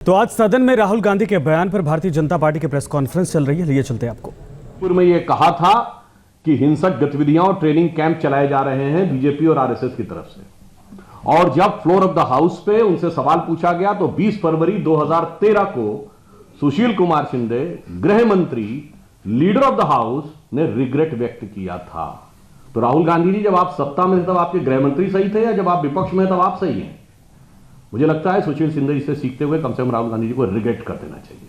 तो आज सदन में राहुल गांधी के बयान पर भारतीय जनता पार्टी की प्रेस कॉन्फ्रेंस चल रही है। लिए चलते हैं आपको। पूर्व में यह कहा था कि हिंसक गतिविधियां और ट्रेनिंग कैंप चलाए जा रहे हैं बीजेपी और आरएसएस की तरफ से। और जब फ्लोर ऑफ द हाउस पे उनसे सवाल पूछा गया तो 20 फरवरी 2013 को सुशील कुमार शिंदे, गृह मंत्री, लीडर ऑफ द हाउस ने रिग्रेट व्यक्त किया था। तो राहुल गांधी जी, जब आप सत्ता में थे तब आपके गृह मंत्री सही थे या जब आप विपक्ष में तब आप सही हैं? मुझे लगता है सुशील शिंदे जी से सीखते हुए कम से कम राहुल गांधी जी को रिग्रेट कर देना चाहिए,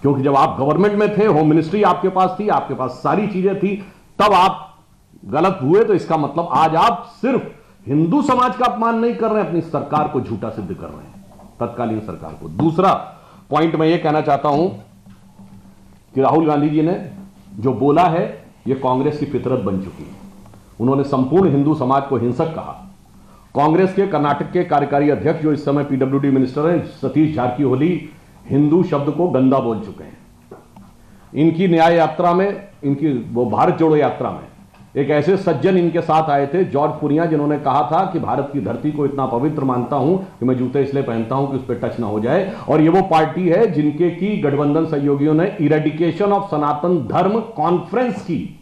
क्योंकि जब आप गवर्नमेंट में थे, होम मिनिस्ट्री आपके पास थी, आपके पास सारी चीजें थी, तब आप गलत हुए। तो इसका मतलब आज आप सिर्फ हिंदू समाज का अपमान नहीं कर रहे हैं, अपनी सरकार को झूठा सिद्ध कर रहे हैं, तत्कालीन सरकार को। दूसरा पॉइंट मैं यह कहना चाहता हूं कि राहुल गांधी जी ने जो बोला है यह कांग्रेस की फितरत बन चुकी है। उन्होंने संपूर्ण हिंदू समाज को हिंसक कहा। कांग्रेस के कर्नाटक के कार्यकारी अध्यक्ष, जो इस समय पीडब्ल्यूडी मिनिस्टर हैं, सतीश जारकीहोली, हिंदू शब्द को गंदा बोल चुके हैं। इनकी न्याय यात्रा में, इनकी वो भारत जोड़ो यात्रा में एक ऐसे सज्जन इनके साथ आए थे, जॉर्ज पुरिया, जिन्होंने कहा था कि भारत की धरती को इतना पवित्र मानता हूं कि मैं जूते इसलिए पहनता हूं कि उस पर टच ना हो जाए। और ये वो पार्टी है जिनके की गठबंधन सहयोगियों ने इरेडिकेशन ऑफ सनातन धर्म कॉन्फ्रेंस की,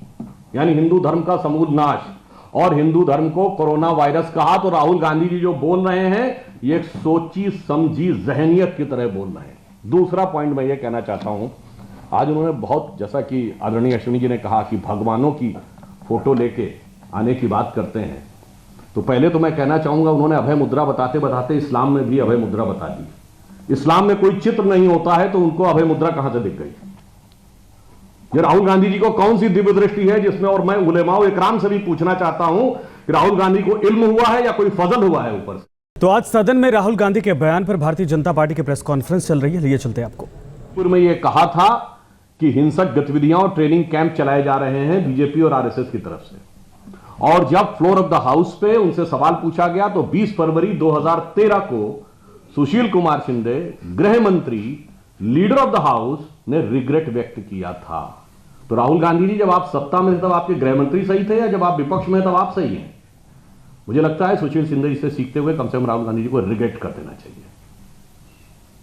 यानी हिंदू धर्म का समूल नाश, और हिंदू धर्म को कोरोना वायरस कहा। तो राहुल गांधी जी जो बोल रहे हैं ये एक सोची समझी जहनियत की तरह बोल रहे हैं। दूसरा पॉइंट मैं ये कहना चाहता हूं, आज उन्होंने बहुत, जैसा कि आदरणीय अश्विनी जी ने कहा कि भगवानों की फोटो लेके आने की बात करते हैं, तो पहले तो मैं कहना चाहूंगा उन्होंने अभय मुद्रा बताते बताते इस्लाम में भी अभय मुद्रा बता दी। इस्लाम में कोई चित्र नहीं होता है तो उनको अभय मुद्रा कहां से दिख गई? ये राहुल गांधी जी को कौन सी दिव्य दृष्टि है जिसमें, और मैं उलेमाओ इकराम से भी पूछना चाहता हूं कि राहुल गांधी को इल्म हुआ है या कोई फजल हुआ है ऊपर से? तो आज सदन में राहुल गांधी के बयान पर भारतीय जनता पार्टी की प्रेस कॉन्फ्रेंस चल रही है। लिए चलते हैं आपको। पूर्व में यह कहा था कि हिंसक गतिविधियां और ट्रेनिंग कैंप चलाए जा रहे हैं बीजेपी और आरएसएस की तरफ से। और जब फ्लोर ऑफ द हाउस पे उनसे सवाल पूछा गया तो 20 फरवरी 2013 को सुशील कुमार शिंदे, गृह मंत्री, लीडर ऑफ द हाउस ने रिग्रेट व्यक्त किया था। तो राहुल गांधी जी, जब आप सत्ता में थे तब आपके गृह मंत्री सही थे या जब आप विपक्ष में तब आप सही हैं? मुझे लगता है सुशील शिंदे जी से सीखते हुए कम से कम राहुल गांधी जी को रिग्रेट कर देना चाहिए,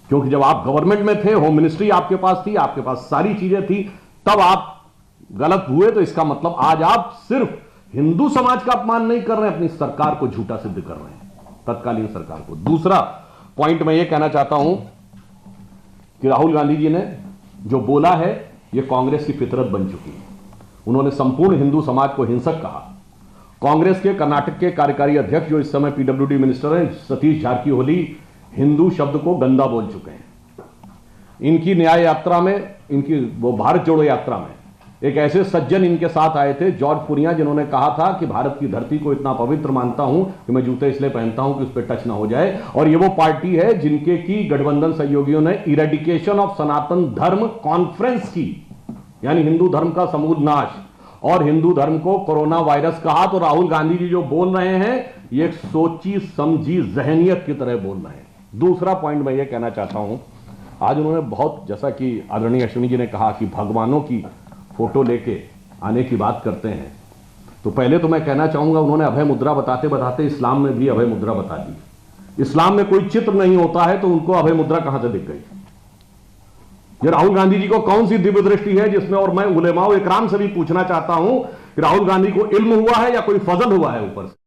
क्योंकि जब आप गवर्नमेंट में थे, होम मिनिस्ट्री आपके पास थी, आपके पास सारी चीजें थी, तब आप गलत हुए। तो इसका मतलब आज आप सिर्फ हिंदू समाज का अपमान नहीं कर रहे हैं, अपनी सरकार को झूठा सिद्ध कर रहे हैं, तत्कालीन सरकार को। दूसरा पॉइंट मैं यह कहना चाहता हूं कि राहुल गांधी जी ने जो बोला है यह कांग्रेस की फितरत बन चुकी है। उन्होंने संपूर्ण हिंदू समाज को हिंसक कहा। कांग्रेस के कर्नाटक के कार्यकारी अध्यक्ष, जो इस समय पीडब्ल्यूडी मिनिस्टर हैं, सतीश जारकीहोली, हिंदू शब्द को गंदा बोल चुके हैं। इनकी न्याय यात्रा में, इनकी वो भारत जोड़ो यात्रा में एक ऐसे सज्जन इनके साथ आए थे, जॉर्ज पुरिया, जिन्होंने कहा था कि भारत की धरती को इतना पवित्र मानता हूं कि मैं जूते इसलिए पहनता हूं कि उस पर टच ना हो जाए। और ये वो पार्टी है जिनके की गठबंधन सहयोगियों ने इरेडिकेशन ऑफ सनातन धर्म कॉन्फ्रेंस की, यानी हिंदू धर्म का समूल नाश, और हिंदू धर्म को कोरोना वायरस कहा। तो राहुल गांधी जी जो बोल रहे हैं ये एक सोची समझी जहनियत की तरह बोल रहे हैं। दूसरा पॉइंट मैं ये कहना चाहता हूं, आज उन्होंने बहुत, जैसा कि आदरणीय अश्विनी जी ने कहा कि भगवानों की फोटो लेके आने की बात करते हैं, तो पहले तो मैं कहना चाहूंगा उन्होंने अभय मुद्रा बताते बताते इस्लाम में भी अभय मुद्रा बता दी। इस्लाम में कोई चित्र नहीं होता है तो उनको अभय मुद्रा कहां से दिख गई? ये राहुल गांधी जी को कौन सी दिव्य दृष्टि है जिसमें, और मैं उलेमाओ इकराम से भी पूछना चाहता हूं कि राहुल गांधी को इल्म हुआ है या कोई फजल हुआ है ऊपर से?